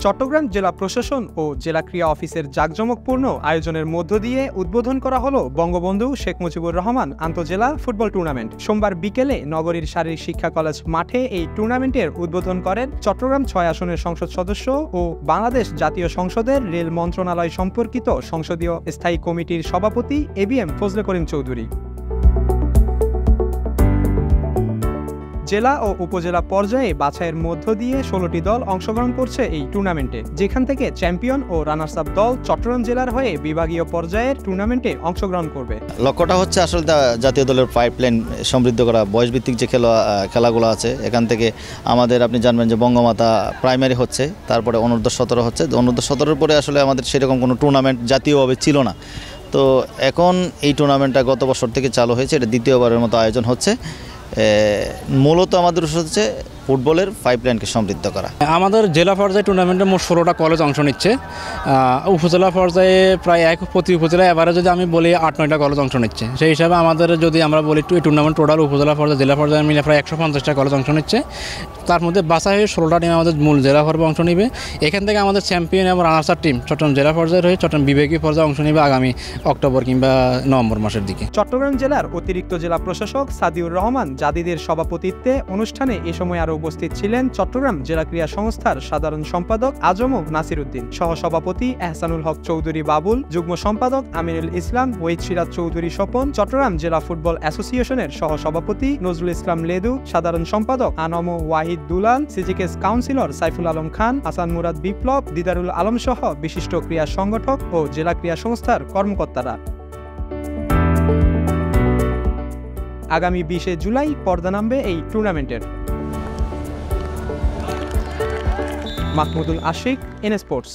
চট্টগ্রাম জেলা প্রশাসন ও জেলা ক্রীড়া অফিসের জাঁকজমকপূর্ণ আয়োজনের মধ্য দিয়ে উদ্বোধন করা হলো বঙ্গবন্ধু শেখ মুজিবুর রহমান আন্তঃজেলা ফুটবল টুর্নামেন্ট। সোমবার বিকেলে নগরীর শারীরিক শিক্ষা কলেজ মাঠে এই টুর্নামেন্টের উদ্বোধন করেন চট্টগ্রাম ৬ আসনের সংসদ সদস্য ও বাংলাদেশ জাতীয় সংসদের রেল মন্ত্রণালয় সম্পর্কিত সংসদীয় স্থায়ী কমিটির সভাপতি এবিএম ফজলে করিম চৌধুরী। জেলা ও উপজেলা পর্যায়ে বাছাইয়ের মধ্য দিয়ে ১৬টি দল অংশগ্রহণ করছে এই টুর্নামেন্টে, যেখান থেকে চ্যাম্পিয়ন ও রানার্স আপ দল চট্টগ্রাম জেলার হয়ে বিভাগীয় পর্যায়ের টুর্নামেন্টে অংশগ্রহণ করবে। লক্ষ্যটা হচ্ছে আসলে জাতীয় দলের পাইপলাইন সমৃদ্ধ করা, বয়সভিত্তিক যে খেলাগুলো আছে এখান থেকে আমাদের আপনি জানবেন যে বঙ্গমাতা প্রাইমারি হচ্ছে, তারপরে অনূর্ধ্ব ১৭ হচ্ছে। অনূর্ধ্ব ১৭-র পরে আসলে আমাদের সেরকম কোনো টুর্নামেন্ট জাতীয়ভাবে ছিল না। তো এখন এই টুর্নামেন্টটা গত বছর থেকে চালু হয়েছে, এটা দ্বিতীয়বারের মতো আয়োজন হচ্ছে। মূলত আমাদের হচ্ছে ফুটবলের পাইপলাইনকে সমৃদ্ধ করা। আমাদের জেলা পর্যায়ে টুর্নামেন্টে মোট ১৬টা কলেজ অংশ নিচ্ছে। উপজেলা পর্যায়ে প্রায় প্রতি উপজেলায় এবারে যদি আমি বলি ৮-৯টা কলেজ অংশ নিচ্ছে। সেই হিসাবে আমাদের যদি আমরা বলি এই টুর্নামেন্ট টোটাল উপজেলা পর্যায়ে জেলা পর্যায়ে মিলে প্রায় ১৫০টা কলেজ অংশ নিচ্ছে। তার মধ্যে বাছাই হয়ে ১৬টা টিম আমাদের মূল জেলা পর্বে অংশ নেবে। এখান থেকে আমাদের চ্যাম্পিয়ন এবং রানার্স টিম চট্টগ্রাম জেলা পর্যায়ে হয়ে চট্টগ্রাম বিভাগীয় পর্যায়ে অংশ নেবে আগামী অক্টোবর কিংবা নভেম্বর মাসের দিকে। চট্টগ্রাম জেলার অতিরিক্ত জেলা প্রশাসক সাদিউর রহমান জাদিদের সভাপতিত্বে অনুষ্ঠানে এ সময় আরও উপস্থিত ছিলেন চট্টগ্রাম জেলা ক্রীড়া সংস্থার সাধারণ সম্পাদক আজম নাসির উদ্দিন, সহসভাপতি এহসানুল হক চৌধুরী বাবুল, যুগ্ম সম্পাদক আমিনুল ইসলাম, ওহিদ সিরাজ চৌধুরী স্বপন, চট্টগ্রাম জেলা ফুটবল অ্যাসোসিয়েশনের সহসভাপতি নজরুল ইসলাম লেদু, সাধারণ সম্পাদক আনম ওয়াহিদ দুলাল, সিজিকেস কাউন্সিলর সাইফুল আলম খান, হাসান মুরাদ বিপ্লব, দিদারুল আলম সহ বিশিষ্ট ক্রীড়া সংগঠক ও জেলা ক্রীড়া সংস্থার কর্মকর্তারা। আগামী ২০শে জুলাই পর্দা নামবে এই টুর্নামেন্টের। Mahmudul Ashiq, N sports.